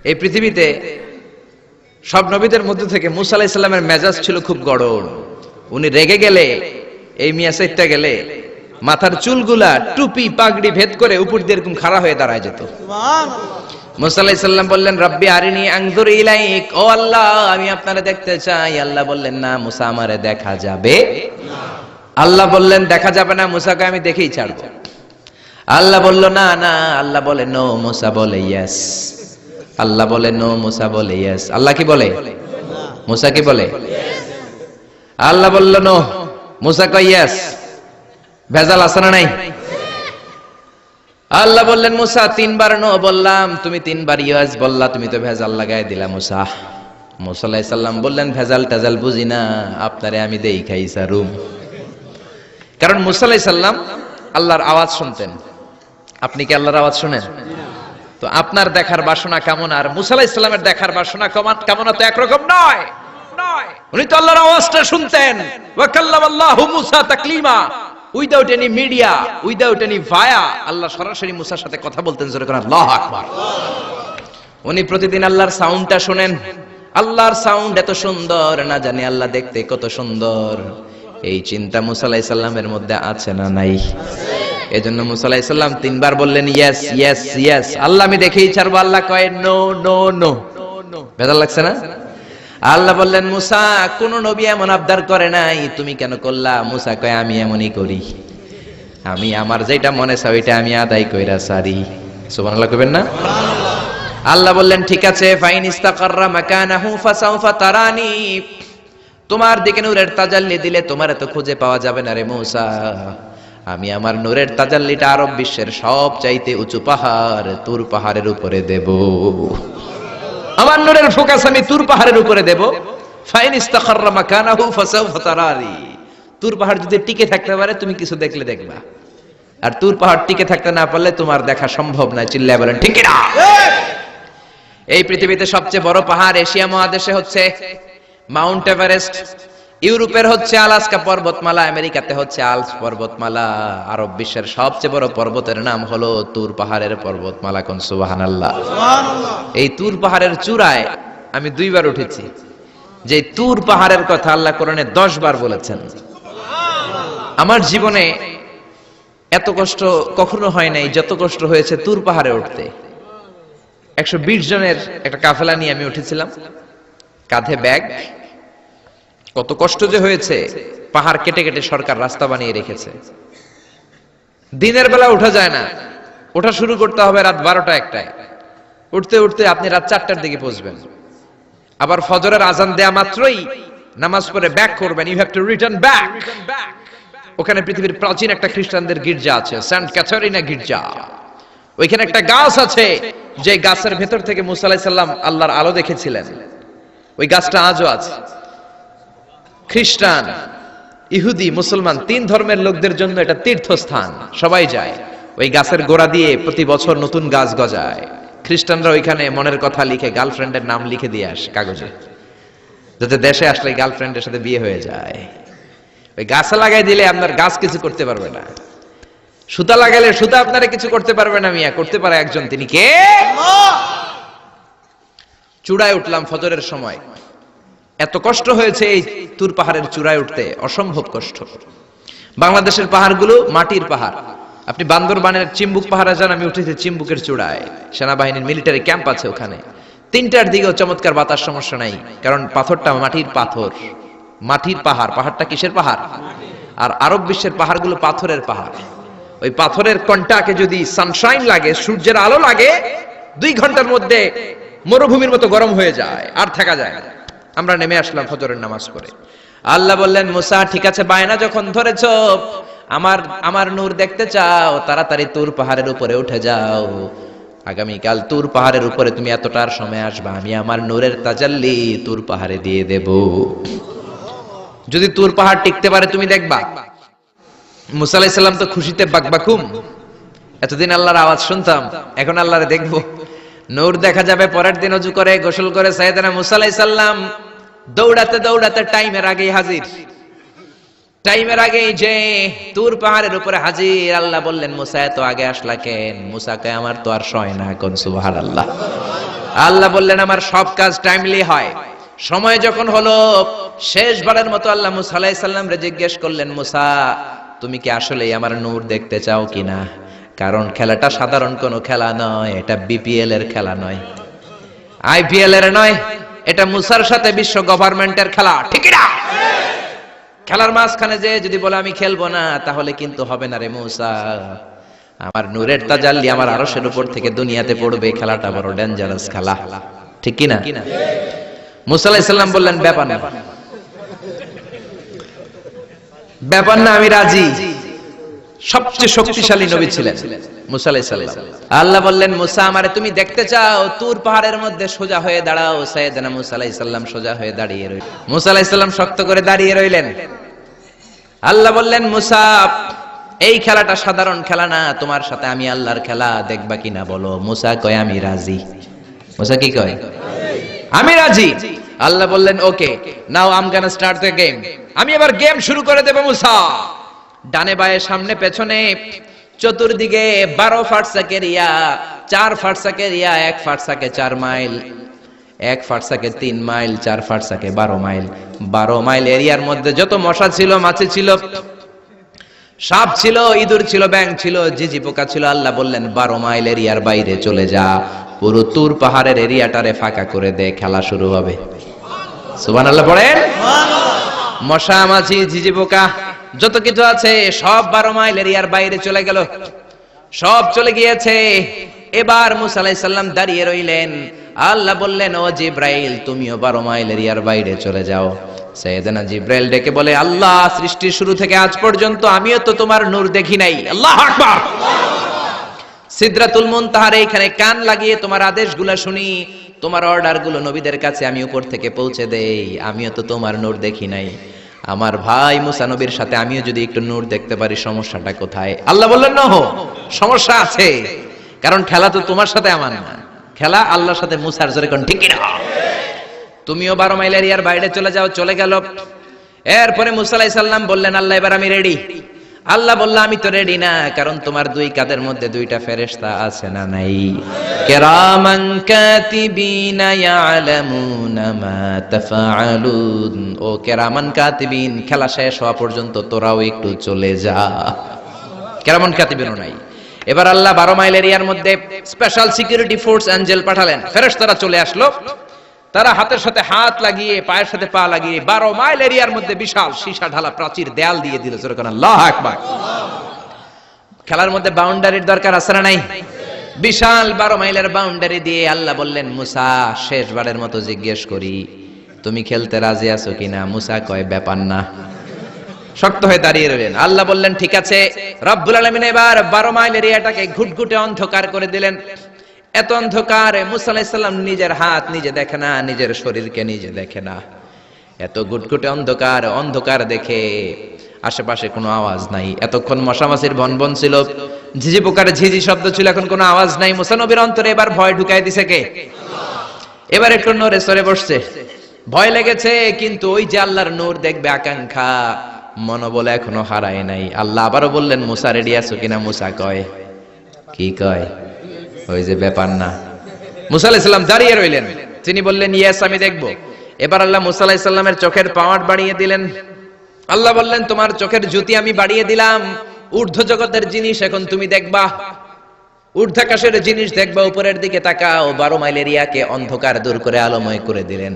এই পৃথিবীতে সব নবীদের মধ্যে থেকে মুসা আলাইহিস সালামের মেজাজ ছিল খুব গড়ন। উনি রেগে গেলে, এই মিয়া সাইটটা গেলে মাথার চুলগুলা টুপি পাগড়ি ভেদ করে উপর দিয়ে এরকম খাড়া হয়ে দাঁড়ায় যেত। মুসা আলাইহিস সালাম বললেন, রব্বি আরিনি আনজুর ইলাইক, ও আল্লাহ আমি আপনারে দেখতে চাই। আল্লাহ বললেন, না মুসা আমারে দেখা যাবে না। আল্লাহ বললেন দেখা যাবে না, মুসাকে আমি দেখেই ছাড়বো। আল্লাহ বলল না না, আল্লাহ বলে নো, মুসা বলে ইয়েস। আল্লাহ বলে নো, মুসা বলে ইয়েস। আল্লাহ কি বলে? মুসা কি বলে? আল্লাহ বলল নো, মুসা কয় ইয়েস। ভেজাল আছে না নাই? আল্লাহ বললেন, মুসা তিনবার নো বললাম, তুমি তিনবার ইয়েস বললা, তুমি তো ভেজাল লাগাই দিলা মুসা। মুসা আলাইহিস সালাম বললেন, ভেজাল টেজাল বুঝি না, আপনারে আমি দেই খাই সারুম। কারণ মুসা আলাইহিস সালাম আল্লাহর আওয়াজ শুনতেন। আপনি কি আল্লাহর আওয়াজ শুনেন? তো আপনার দেখার বাসনা কেমন আর মুসা আলাইহিস সালামের দেখার বাসনা কেমন তো একরকম নয়। উনি তো আল্লাহর আওয়াজটা শুনতেন। ওয়া কাল্লামাল্লাহু মুসা তাকলিমা, without any media, without any via, Allah সরাসরি মুসার সাথে কথা বলতেন। জোরে করে আল্লাহু আকবার। উনি প্রতিদিন আল্লাহর সাউন্ডটা শুনেন। আল্লাহর সাউন্ড এত সুন্দর, না জানি আল্লাহ দেখতে কত সুন্দর। এই চিন্তা মুসা আলাইহিস সালামের মধ্যে আছে না নাই? এজন্য মুসা আলাইহিস সালাম তিনবার বললেন ইয়েস ইয়েস ইয়েস। আল্লাহ আমি দেখেই ছাড়বো। আল্লাহ কয় নো নো নো। ভেজাল লাগছে না? আল্লাহ বললেন, মুসা কোন নবী এমন আবদার করে নাই, তুমি কেন করলা? মুসা কয় আমি এমনই করি, আমি আমার যেটা মনে চাই ওইটা আমি আদায় কইরা সারি। সুবহানাল্লাহ কইবেন না? আল্লাহ বললেন, ঠিক আছে, ফাইন ইস্তাকাররা মাকানাহু ফাসাউফা তারানি, তোমার দিকে নূরের তাজাল্লি দিলে তোমার তো খুঁজে পাওয়া যাবে না রে মুসা। আমি আমার নূরের তাজাল্লিটা আরব বিশ্বের সব চাইতে উঁচু পাহাড় তুর পাহাড়ের উপরে দেব। আমার নূরের ফোকাস আমি তুর পাহাড়ের উপরে দেব। ফাইন ইস্তাকাররা মাকানাহু ফাসাউফা তারানি, তুর পাহাড় যদি টিকে থাকতে পারে তুমি কিছু দেখলে দেখবা, আর তুর পাহাড় টিকে থাকতে না পারলে তোমার দেখা সম্ভব না। চিল্লায় বলেন ঠিক কি না? এই পৃথিবীতে সবচেয়ে বড় পাহাড় এশিয়া মহাদেশে হচ্ছে মাউন্ট এভারেস্ট, ইউরোপের হচ্ছে আলাস্কা পর্বতমালা, আমেরিকাতে হচ্ছে আল্পস পর্বতমালা, আরব বিশ্বের সবচেয়ে বড় পর্বতের নাম হলো তুর পাহাড়ের পর্বতমালা। কোন সুবহানাল্লাহ। এই তুর পাহাড়ের চূড়ায় আমি 2 বার উঠেছি। যে তুর পাহাড়ের কথা আল্লাহ কোরআনে 10 বার বলেছেন। আমার জীবনে এত কষ্ট কখনো হয় নাই যত কষ্ট হয়েছে তুর পাহাড়ে উঠতে। 120 জনের একটা কাফেলা নিয়ে আমি উঠেছিলাম, কাঁধে ব্যাগ। কত কষ্ট যে হয়েছে, পাহাড় কেটে কেটে সরকার রাস্তা বানিয়ে রেখেছে। দিনের বেলা ওঠা যায় না, ওঠা শুরু করতে হবে রাত 12টা 1টায়। উঠতে উঠতে আপনি রাত 4টার দিকে পৌঁছবেন। আবার ফজরের আজান দেয়া মাত্রই নামাজ পড়ে ব্যাক করবেন। You have to return back. ওখানে পৃথিবীর প্রাচীন একটা খ্রিস্টানদের গির্জা আছে, সেন্ট ক্যাথারিনা গির্জা। ওইখানে একটা গাছ আছে, যে গাছের ভেতর থেকে মুসা আলাইহিস সালাম আল্লাহর আলো দেখেছিলেন। ওই গাছটা আজও আছে। খ্রিস্টান, ইহুদি, মুসলমান 3 ধর্মের লোকদের জন্য এটা তীর্থস্থান, সবাই যায়। ওই গাছের গোড়া দিয়ে প্রতি বছর নতুন গাছ গজায়। খ্রিস্টানরা ওইখানে মনের কথা লিখে, গার্লফ্রেন্ডের নাম লিখে দিয়ে আসে কাগজে, যাতে দেশে আসলে গার্লফ্রেন্ডের সাথে বিয়ে হয়ে যায়। ওই গাছে লাগাই দিলে আপনার গাছ কিছু করতে পারবে না। সুতা লাগাইলে সুতা আপনারা কিছু করতে পারবে না। মিয়া করতে পারে একজন, তিনি কে? চূড়ায় উঠলাম ফজরের সময়। এত কষ্ট হয়েছে এই তুর পাহাড়ের চূড়ায় উঠতে, অসম্ভব কষ্ট। বাংলাদেশের পাহাড়গুলো মাটির পাহাড়। আপনি বান্দরবানের চিম্বুক পাহাড়ে যান, আমি উঠেছি চিম্বুকের চূড়ায়, সেনাবাহিনীর মিলিটারি ক্যাম্প আছে ওখানে। 3টার দিকেও চমৎকার বাতাস, সমস্যা নাই, কারণ পাথরটা মাটির পাথর, মাটির পাহাড়। পাহাড়টা কিসের পাহাড়? আর আরব বিশ্বের পাহাড়গুলো পাথরের পাহাড়। ওই পাথরের কন্টাকে যদি সানশাইন লাগে, সূর্যের আলো লাগে, 2 ঘন্টার মধ্যে মরুভূমির মতো গরম হয়ে যায়, আর থাকা যায় না। আমরা নেমে আসলাম ফজরের নামাজ পড়ে। আল্লাহ বললেন, মুসা ঠিক আছে, বায়না যখন ধরেছো, আমার নূর দেখতে চাও, তাড়াতাড়ি তুর পাহাড়ের উপরে উঠে যাও। আগামীকাল তুর পাহাড়ের উপরে তুমি এতটার সময় আসবা, আমি আমার নূরের তাজাল্লি তুর পাহাড়ে দিয়ে দেব। যদি তুর পাহাড় টিকতে পারে তুমি দেখবা। মুসা আলাইহিস সালাম তো খুশিতে বাকবাকুম। এতদিন আল্লাহর আওয়াজ শুনতাম, এখন আল্লাহরে দেখবো, নূর দেখা যাবে। পরের দিন ওযু করে গোসল করে সাইয়েদনা মুসা আলাইহিস সালাম দৌড়াতে দৌড়াতে টাইমের আগেই হাজির। টাইমের আগেই যে তুর পাহাড়ের উপরে হাজির। আল্লাহ বললেন, মুসা এত আগে আসলা কেন? মুসা কয়, আমার তো আর সয় না। কোন সুবহানাল্লাহ। আল্লাহ বললেন আমার সব কাজ টাইমলি হয়। সময় যখন হলো, শেষবারের মতো আল্লাহ মুসা আলাইহিস সালাম রে জিজ্ঞেস করলেন, মুসা তুমি কি আসলেই আমার নূর দেখতে চাও কিনা? কারণ খেলাটা সাধারণ কোনো খেলা নয়, এটা বিপিএল এর খেলা নয়, আইপিএল এর নয়, এটা মুসার সাথে বিশ্ব গভর্নমেন্টের খেলা, ঠিক না? খেলার মাঝখানে যে যদি বলে আমি খেলবো না, তাহলে কিন্তু হবে না রে মুসা। আমার নূরের তাজাল্লি আমার আরশের উপর থেকে দুনিয়াতে পড়বে, খেলাটা বড় ডেঞ্জারাস খেলা, ঠিক কি না? মুসা আলাইহিস সালাম বললেন ব্যাপার না, ব্যাপার না, আমি রাজি। সবচেয়ে শক্তিশালী নবী ছিলেন মুসা আলাইহিস সালাম। আল্লাহ বললেন মুসা আমারে তুমি দেখতে চাও, তুর পাহাড়ের মধ্যে সোজা হয়ে দাঁড়াও। সাইয়েদনা মুসা আলাইহিস সালাম সোজা হয়ে দাঁড়িয়ে রইলেন। মুসা আলাইহিস সালাম শক্ত করে দাঁড়িয়ে রইলেন। আল্লাহ বললেন মুসা এই খেলাটা সাধারণ খেলা না, তোমার সাথে আমি আল্লাহর খেলা, দেখবা কিনা বলো? মুসা কয় আমি রাজি। মুসা কি কয়? আমি রাজি। আল্লাহ বললেন okay, now I am gonna start the game. আমি এবার গেম শুরু করে দেব মুসা। ডানে বায়ে সামনে পেছনে চতুর্দিকে 12 ফারসাক এরিয়া, 4 ফারসাক এরিয়া, 1 ফারসাকে 4 মাইল, 1 ফারসাকে 3 মাইল, 4 ফারসাকে 12 মাইল। 12 মাইল এরিয়ার মধ্যে যত মশা ছিল, মাছি ছিল, সাপ ছিল, ইঁদুর ছিল, ব্যাঙ ছিল, ঝিঝি পোকা ছিল। আল্লাহ বললেন 12 মাইল এরিয়ার বাইরে চলে যা, পুরো তুর পাহাড়ের এরিয়াটারে ফাঁকা করে দে, খেলা শুরু হবে। সুবহানাল্লাহ পড়েন। মশা মাছি ঝিঝি পোকা যত কিছু আছে সব 12 মাইল এরিয়ার বাইরে চলে গেল, সব চলে গিয়েছে। এবার মুসা আলাইহিস সালাম দাঁড়িয়ে রইলেন। আল্লাহ বললেন ও জিব্রাইল তুমিও 12 মাইল এরিয়ার বাইরে চলে যাও। সাইয়েদনা জিব্রাইল ডেকে বলে আল্লাহ সৃষ্টির শুরু থেকে আজ পর্যন্ত আমিও তো তোমার নূর দেখি নাই। আল্লাহু আকবার। সিদরাতুল মুনতাহার এইখানে কান লাগিয়ে তোমার আদেশগুলো শুনি, তোমার অর্ডারগুলো নবীদের কাছে আমি উপর থেকে পৌঁছে দেই, আমিও তো তোমার নূর দেখি নাই। আমার ভাই মুসা নবীর সাথে আমিও যদি একটু নূর দেখতে পারি, সমস্যাটা কোথায়? আল্লাহ বললেন না, সমস্যা আছে, কারণ খেলা তো তোমার সাথে আমার না, খেলা আল্লাহর সাথে। মুসার জোরে কোন ঠিক না? তুমিও 12 মাইল এরিয়ার বাইরে চলে যাও। চলে গেল। এরপরে মুসা আলাইহিস সালাম বললেন আল্লাহ এবার আমি রেডি। আল্লাহ বলল আমি তো রেডি না, কারণ তোমার দুই কাঁধের মধ্যে দুইটা ফেরেশতা আছে না নাই? কিরামান কাতিবিনা ইয়ালামুনা মা তাফআলুন। ও কিরামান কাতিবিন, খেলা শেষ হওয়া পর্যন্ত তোরাও একটু চলে যা। কিরামান কাতিবিনও নাই। এবার আল্লাহ 12 মাইল এরিয়ার মধ্যে স্পেশাল সিকিউরিটি ফোর্স এঞ্জেল পাঠালেন। ফেরেশতারা চলে আসলো। তারা হাতের সাথে হাত লাগিয়ে, পায়ের সাথে পা লাগিয়ে 12 মাইল এরিয়ার মধ্যে বিশাল সীসা ঢালা প্রাচীর দেয়াল দিয়ে দিল। আল্লাহু আকবার। খেলার মধ্যে বাউন্ডারির দরকার আছে না নাই? বিশাল 12 মাইলের বাউন্ডারি দিয়ে আল্লাহ বললেন মুসা শেষবারের মতো জিজ্ঞেস করি, তুমি খেলতে রাজি আছো কিনা? মুসা কয় ব্যাপার না, শক্ত হয়ে দাঁড়িয়ে রইলেন। আল্লাহ বললেন ঠিক আছে। রব্বুল আলামিন এবার 12 মাইল এরিয়াটাকে ঘুটঘুটে অন্ধকার করে দিলেন। এত অন্ধকার, মুসা আলাইহিস সালাম নিজের হাত নিজে দেখে না, নিজের শরীরকে নিজে দেখে না। এত ঘুটঘুটে অন্ধকার, অন্ধকার দেখে আশেপাশে কোনো আওয়াজ নাই। এতক্ষণ মশামাছির ভনভন ছিল, ঝিঝি পোকার ঝিঝি শব্দ ছিল, এখন কোনো আওয়াজ নাই। মুসা নবীর অন্তরে এবার ভয় ঢুকাই দিছে কে? এবার একটু নড়ে সরে বসছে, ভয় লেগেছে, কিন্তু ওই যে আল্লাহর নূর দেখবে আকাঙ্ক্ষা মনোবল এখনো হারায় নাই। আল্লাহ আবারও বললেন মুসা রেডি আছো কিনা? মুসা কয় কি কয়? ওই যে ব্যাপার না। মুসা আলাইহিস সালাম দাঁড়িয়ে রইলেন। তিনি বললেন ইয়েস আমি দেখব। এবার আল্লাহ মুসা আলাইহিস সালামের চোখের পাওয়ার বাড়িয়ে দিলেন। আল্লাহ বললেন তোমার চোখের জ্যোতি আমি বাড়িয়ে দিলাম, ঊর্ধ্ব জগতের জিনিস এখন তুমি দেখবা, ঊর্ধ্বাকাশের জিনিস দেখবা, উপরের দিকে তাকাও। 12 মাইল এরিয়াকে অন্ধকার দূর করে আলোময় করে দিলেন।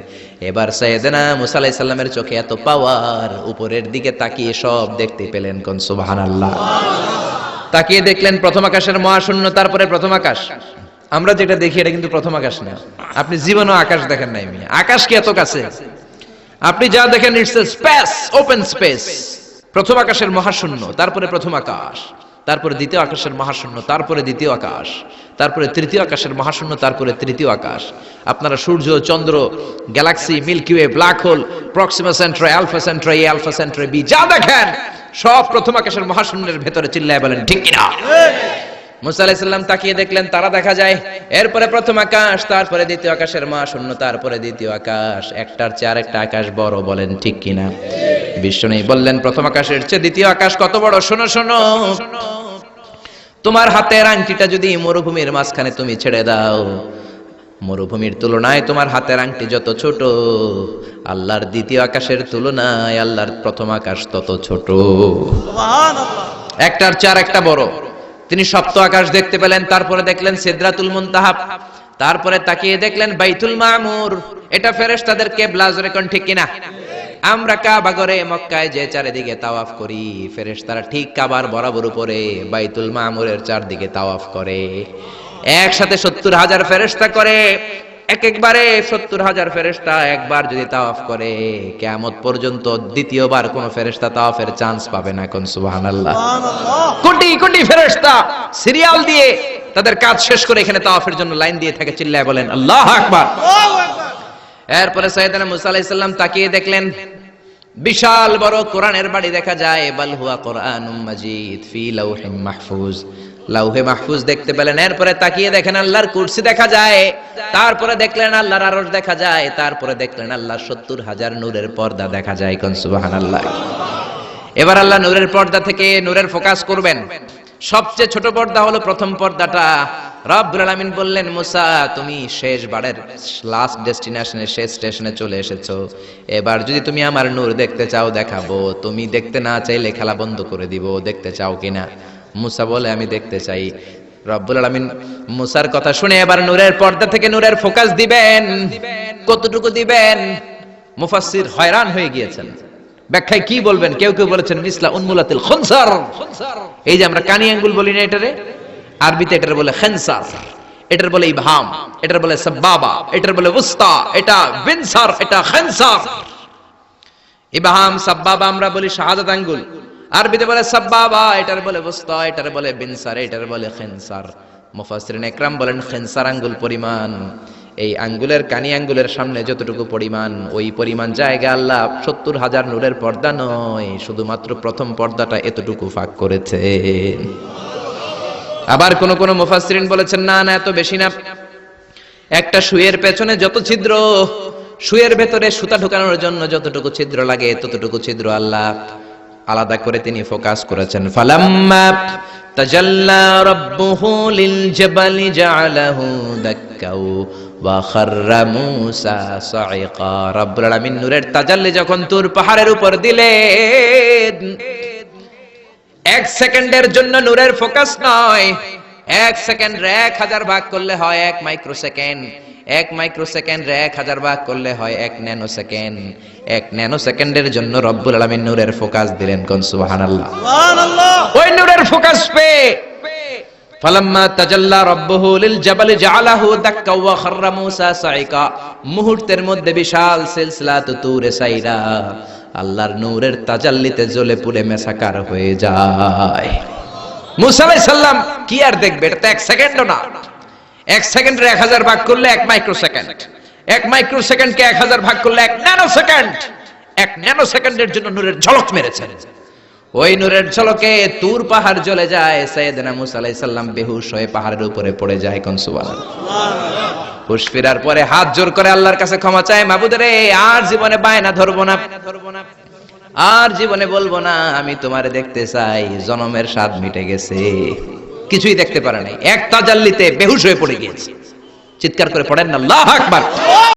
এবার সাইয়েদনা মুসা আলাইহিস সালামের চোখে এত পাওয়ার, উপরের দিকে তাকিয়ে সব দেখতে পেলেন। কোন সুবহানাল্লাহ। তাকিয়ে দেখলেন প্রথম আকাশের মহাশূন্য, তারপরে প্রথম আকাশ। আমরা যেটা দেখি এটা কিন্তু প্রথম আকাশ না। আপনি জীবনেও আকাশ দেখেন নাই। আকাশ কি এত কাছে? আপনি যা দেখেন it's a space, open space. প্রথম আকাশের মহাশূন্য, তারপরে প্রথম আকাশ, তারপরে দ্বিতীয় আকাশের মহাশূন্য, তারপরে দ্বিতীয় আকাশ, তারপরে তৃতীয় আকাশের মহাশূন্য, তারপরে তৃতীয় আকাশ। আপনারা সূর্য, চন্দ্র, galaxy, Milky Way, black hole, Proxima Centauri, Alpha Centauri, A Alpha Centauri B, যা দেখেন সব প্রথম আকাশের মহাশূন্যের ভেতরে। চিল্লায় বলেন ঠিক কিনা? মুসা আলাইহিস সালাম তাকিয়ে দেখলেন তারা দেখা যায়। এরপরে প্রথম আকাশ, তারপরে দ্বিতীয় আকাশের মহাশূন্য, তারপরে দ্বিতীয় আকাশ। একটার চেয়ে আরেকটা আকাশ বড়, বলেন ঠিক কিনা? বিষ্ণু বললেন প্রথম আকাশের চেয়ে দ্বিতীয় আকাশ কত বড়? শোনো শোনো, তোমার হাতের আংটিটা যদি মরুভূমির মাঝখানে তুমি ছেড়ে দাও, মরুভূমির তুলনায় তোমার হাতের আংটি যত ছোট, আল্লাহর দ্বিতীয় আকাশের তুলনায় আল্লাহর প্রথম আকাশ তত ছোট। একটার চার একটা বড়। তিনি সপ্ত আকাশ দেখতে পেলেন, তারপরে দেখলেন সিদরাতুল মুনতাহা, তারপরে তাকিয়ে দেখলেন বাইতুল মামুর। এটা ফেরেশতাদের কিবলা, জোরে কোন ঠিক কিনা? আমরা কাবা ঘরে মক্কায় যে চারিদিকে তাওয়াফ করি, ফেরেশতারা ঠিক কাবার বরাবর উপরে বাইতুল মামুরের চারদিকে তাওয়াফ করে। একসাথে 70,000 ফেরেশতা করে। একবারে 70,000 ফেরেশতা একবার যদি তাওয়াফ করে, কিয়ামত পর্যন্ত দ্বিতীয়বার কোন ফেরেশতা তাওয়াফের চান্স পাবে না। কোন সুবহানাল্লাহ। কোটি কোটি ফেরেশতা সিরিয়াল দিয়ে তাদের কাজ শেষ করে এখানে তাওয়াফের জন্য লাইন দিয়ে থাকে। চিল্লায় বলেন আল্লাহু আকবার। এরপরে সাইয়েদনা মুসা আলাইহিস সালাম তাকিয়ে দেখলেন বিশাল বড় কোরআনের বাড়ি দেখা যায়। বাল হুয়া কোরআনুম মাজিদ ফি লাউহিম মাহফুজ, লাউহে মাহফুজ দেখতে পেলেন। এরপরে তাকিয়ে দেখেন আল্লাহর কুরসি দেখা যায়, তারপরে দেখলেন আল্লাহর আরশ দেখা যায়, তারপরে দেখলেন আল্লাহর 70,000 নূরের পর্দা দেখা যায়। কোন সুবহানাল্লাহ। এবার আল্লাহ নূরের পর্দা থেকে নূরের ফোকাস করবেন। সবচেয়ে ছোট পর্দা হলো প্রথম পর্দাটা। রব্বুল আলামিন বললেন, মুসা তুমি শেষ বারের লাস্ট ডেস্টিনেশনে, শেষ স্টেশনে চলে এসেছো। এবার যদি তুমি আমার নূর দেখতে চাও দেখাবো, তুমি দেখতে না চাইলে খেলা বন্ধ করে দিব। দেখতে চাও কিনা? মুসা বলে আমি দেখতে চাই। রব্বুল আলামিন মুসার কথা শুনে এবার নূরের পর্দা থেকে নূরের ফোকাস দিবেন। কতটুকু দিবেন? মুফাসসির হয়রান হয়ে গিয়েছেন, ব্যাখ্যায় কি বলবেন। কেউ কেউ বলেছেন মিসলা উনমুলাতিল খুনসার। এই যে আমরা কানি আঙ্গুল বলি না, এটারে আরবিতে এটার বলে খেনসার, এটার বলে ইবহাম, এটার বলে সাবাবা, এটার বলে উস্তা, এটা বিনসার, এটা খেনসার। ইবহাম সাবাবা আমরা বলি শাহাদাত আঙ্গুল, আরবিতে বলে সাবাবা, এটার বলে উস্তা, এটার বলে বিনসার, এটার বলে খেনসার। মুফাসসিরিন ইকরাম বলেন খেনসার আঙ্গুল পরিমাণ, এই আঙ্গুলের কানি আঙ্গুলের সামনে যতটুকু পরিমাণ, ওই পরিমাণ জায়গা আল্লাহ 70,000 নূরের পর্দা নয়, শুধুমাত্র প্রথম পর্দাটা এতটুকু ফাঁক করেছে। আবার কোন কোন মুফাসসিরিন বলেছেন না না, এত বেশি না। একটা সুইয়ের পেছনে যত ছিদ্র, সুইয়ের ভেতরে সুতা ঢোকানোর জন্য যতটুকু ছিদ্র লাগে, ততটুকু ছিদ্র আল্লাহ আলাদা করে তিনি ফোকাস করেছেন। ফালাম্মা তাজাল্লা রাব্বুহু লিল জাবালি জাআলাহু দাক্কাও ওয়া খাররা মূসা সাইকা। রব্বুল আলামিন নূরের তাজাল্লি যখন তুর পাহাড়ের উপর দিলেন, 1 সেকেন্ডের জন্য নূরের ফোকাস নয়, 1 সেকেন্ড 1000 ভাগ করলে হয় 1 মাইক্রোসেকেন্ড, 1 মাইক্রোসেকেন্ড 1000 ভাগ করলে হয় 1 ন্যানো সেকেন্ড। 1 ন্যানো সেকেন্ডের জন্য রব্বুল আলামিন নূরের ফোকাস দিলেন। কোন সুবহানাল্লাহ। সুবহানাল্লাহ। ওই নূরের ফোকাস পেয়ে ফালাম্মা তাজাল্লা রাব্বুহু লিল জাবালি জাআলাহু দাক্কা ওয়া খাররা মূসা সাইকা, মুহূর্তের মধ্যে বিশাল সিলসিলাত তুরে সাইরা আল্লাহর নূরের তাজাল্লিতে জ্বলে পুড়ে মেসাকার হয়ে যায়। মূসা আলাইহিস সালাম কি আর দেখবে? এটা তো 1 সেকেন্ডও না। 1 সেকেন্ডে 1000 ভাগ করলে 1 মাইক্রোসেকেন্ড, 1 মাইক্রোসেকেন্ডকে 1000 ভাগ করলে 1 ন্যানো সেকেন্ড। 1 ন্যানো সেকেন্ডের জন্য নূরের ঝলক মেরেছেন। ওই নূরের ঝলকে তুর পাহাড় জ্বলে যায়। সাইয়েদনা মূসা আলাইহিস সালাম বেহুশ হয়ে পাহাড়ের উপরে পড়ে যায়। কোন সুবহানাল্লাহ। হুশ ফেরার পরে হাত জোর করে আল্লাহর কাছে ক্ষমা চায়, মাবুদ রে আর জীবনে বায়না ধরবো না, আর জীবনে বলবো না আমি তোমারে দেখতে চাই। জনমের স্বাদ মিটে গেছে, কিছুই দেখতে পারে নাই। এক তাজাল্লিতে বেহুশ হয়ে পড়ে গিয়েছে। চিৎকার করে পড়েন না আল্লাহু আকবার।